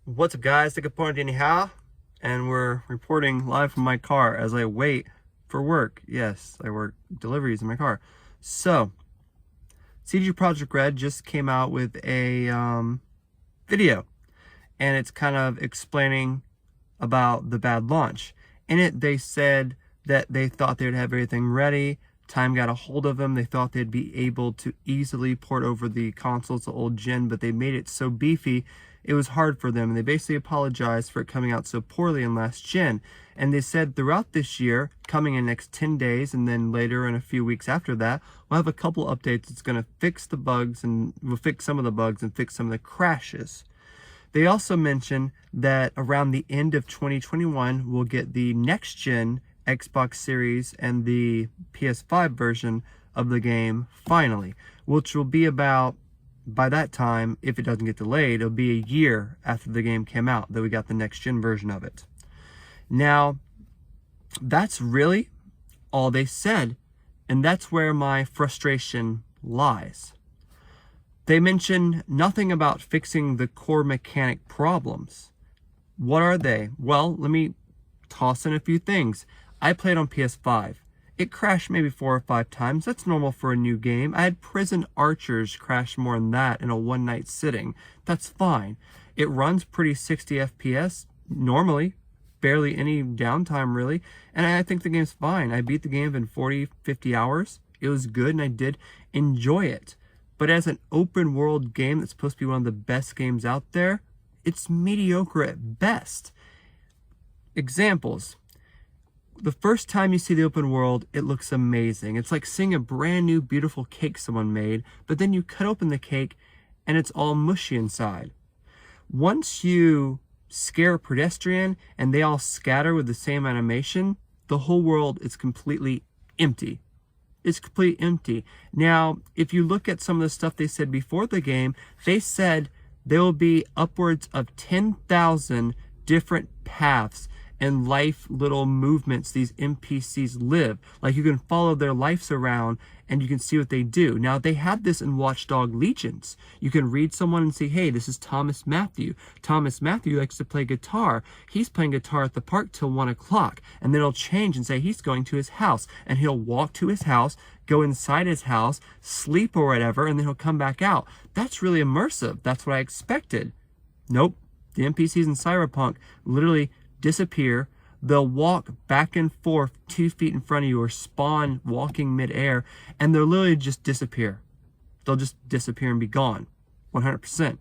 What's up, guys? Take a point anyhow, and we're reporting live from my car as I wait for work. Yes, I work deliveries in my car. So, CG Project Red just came out with a video, and it's kind of explaining about the bad launch. In it, they said that they thought they'd have everything ready. Time got a hold of them. They thought they'd be able to easily port over the consoles to old gen, but they made it so beefy, it was hard for them. And they basically apologized for it coming out so poorly in last gen. And they said throughout this year, coming in next 10 days, and then later in a few weeks after that, we'll have a couple updates that's going to fix the bugs, and we'll fix some of the bugs and fix some of the crashes. They also mentioned that around the end of 2021, we'll get the next gen Xbox Series and the PS5 version of the game finally, which will be about, by that time, if it doesn't get delayed, it'll be a year after the game came out that we got the next gen version of it. Now, that's really all they said, and that's where my frustration lies. They mention nothing about fixing the core mechanic problems. What are they? Well, let me toss in a few things. I played on PS5. It crashed maybe 4 or 5 times. That's normal for a new game. I had Prison Archers crash more than that in a one-night sitting. That's fine. It runs pretty 60 FPS normally. Barely any downtime, really. And I think the game's fine. I beat the game in 40, 50 hours. It was good, and I did enjoy it. But as an open world game that's supposed to be one of the best games out there, it's mediocre at best. Examples. The first time you see the open world, it looks amazing. It's like seeing a brand new beautiful cake someone made, but then you cut open the cake and it's all mushy inside. Once you scare a pedestrian and they all scatter with the same animation, the whole world is completely empty. It's completely empty. Now, if you look at some of the stuff they said before the game, they said there will be upwards of 10,000 different paths and life little movements these NPCs live. Like, you can follow their lives around and you can see what they do. Now, they had this in Watchdog Legions. You can read someone and say, hey, this is Thomas Matthew. Thomas Matthew likes to play guitar. He's playing guitar at the park till 1 o'clock. And then it'll change and say he's going to his house. And he'll walk to his house, go inside his house, sleep or whatever, and then he'll come back out. That's really immersive. That's what I expected. Nope. The NPCs in Cyberpunk literally disappear. They'll walk back and forth 2 feet in front of you or spawn walking midair, and they'll literally just disappear. They'll just disappear and be gone 100%.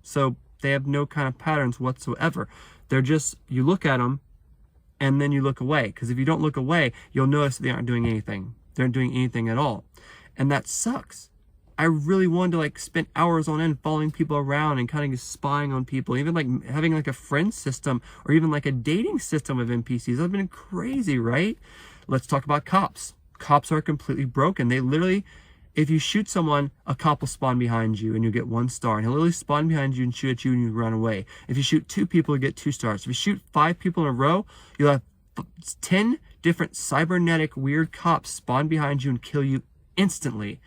So they have no kind of patterns whatsoever. They're just, you look at them and then you look away, because if you don't look away, you'll notice they aren't doing anything. They aren't doing anything at all, and that sucks. I really wanted to like spend hours on end following people around and kind of spying on people, even like having like a friend system or even like a dating system of NPCs. That's been crazy, right? Let's talk about cops. Cops are completely broken. They literally, if you shoot someone, a cop will spawn behind you and you get 1 star. And he'll literally spawn behind you and shoot at you and you run away. If you shoot 2 people, you get 2 stars. If you shoot 5 people in a row, you'll have 10 different cybernetic weird cops spawn behind you and kill you instantly.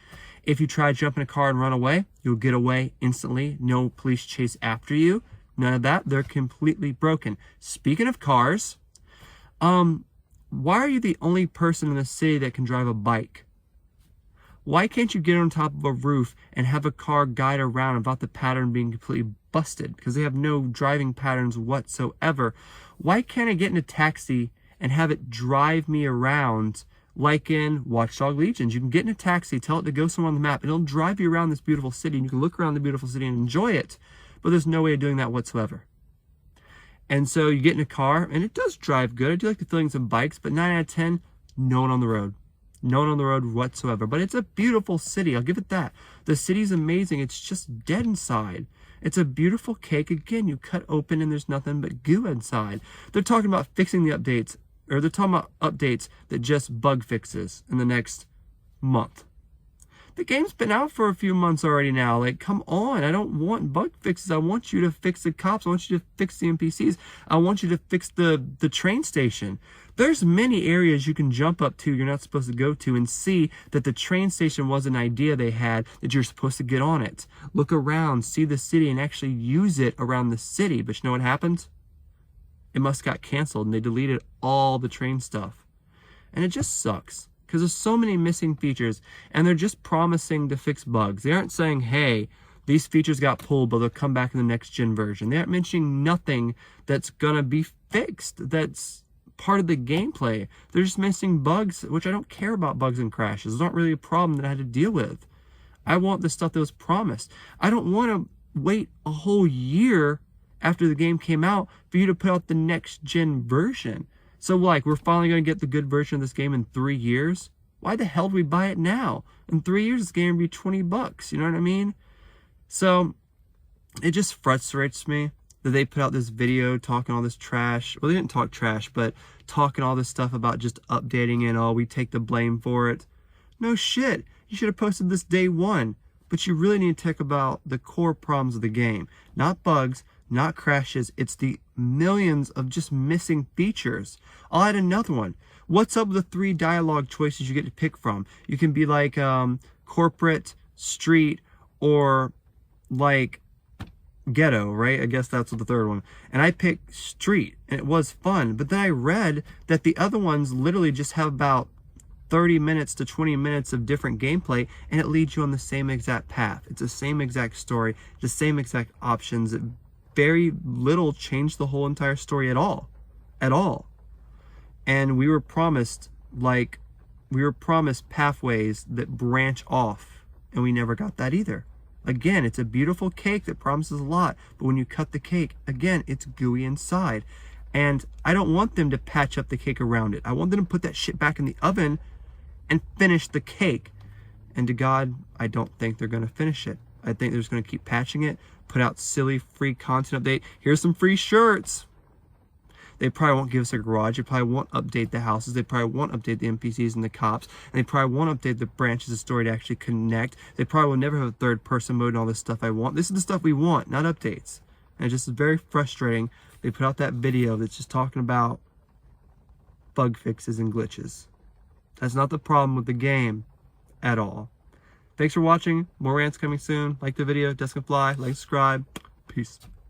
If you try to jump in a car and run away, you'll get away instantly. No police chase after you. None of that. They're completely broken. Speaking of cars, why are you the only person in the city that can drive a bike? Why can't you get on top of a roof and have a car guide around without the pattern being completely busted? Because they have no driving patterns whatsoever. Why can't I get in a taxi and have it drive me around? Like in Watchdog Legions, you can get in a taxi, tell it to go somewhere on the map, and it'll drive you around this beautiful city, and you can look around the beautiful city and enjoy it. But there's no way of doing that whatsoever. And so you get in a car, and it does drive good. I do like the feelings of bikes, but 9 out of 10, no one on the road. No one on the road whatsoever. But it's a beautiful city, I'll give it that. The city's amazing. It's just dead inside. It's a beautiful cake. Again, you cut open, and there's nothing but goo inside. They're talking about fixing the updates. Or they're talking about updates that just bug fixes in the next month. The game's been out for a few months already now. Like, come on. I don't want bug fixes. I want you to fix the cops. I want you to fix the NPCs. I want you to fix the train station. There's many areas you can jump up to you're not supposed to go to and see that the train station was an idea they had that you're supposed to get on it. Look around, see the city, and actually use it around the city. But you know what happened? It must got canceled, and they deleted all the train stuff. And it just sucks. Because there's so many missing features, and they're just promising to fix bugs. They aren't saying, hey, these features got pulled, but they'll come back in the next gen version. They aren't mentioning nothing that's gonna be fixed, that's part of the gameplay. They're just missing bugs, which I don't care about bugs and crashes. It's not really a problem that I had to deal with. I want the stuff that was promised. I don't want to wait a whole year after the game came out for you to put out the next gen version. So, like, we're finally going to get the good version of this game in 3 years? Why the hell do we buy it now? In 3 years, this game will be $20. You know what I mean? So, it just frustrates me that they put out this video talking all this trash. Well, they didn't talk trash, but talking all this stuff about just updating it and all. We take the blame for it. No shit. You should have posted this day one. But you really need to talk about the core problems of the game. Not bugs, not crashes. It's the millions of just missing features. I'll add another one. What's up with the 3 dialogue choices you get to pick from? You can be like corporate, street, or like ghetto, right? I guess that's the third one. And I picked street, and it was fun. But then I read that the other ones literally just have about 30 minutes to 20 minutes of different gameplay, and it leads you on the same exact path. It's the same exact story, the same exact options. It very little changed the whole entire story at all. And we were promised pathways that branch off, and we never got that either. Again, it's a beautiful cake that promises a lot, but when you cut the cake, again, it's gooey inside. And I don't want them to patch up the cake around it. I want them to put that shit back in the oven and finish the cake. And to God, I don't think they're going to finish it. I think they're just going to keep patching it, put out silly free content update. Here's some free shirts. They probably won't give us a garage. They probably won't update the houses. They probably won't update the NPCs and the cops. And they probably won't update the branches of story to actually connect. They probably will never have a third person mode and all this stuff I want. This is the stuff we want, not updates. And it just is very frustrating. They put out that video that's just talking about bug fixes and glitches. That's not the problem with the game at all. Thanks for watching. More rants coming soon. Like the video. Desk and Fly. Like, subscribe. Peace.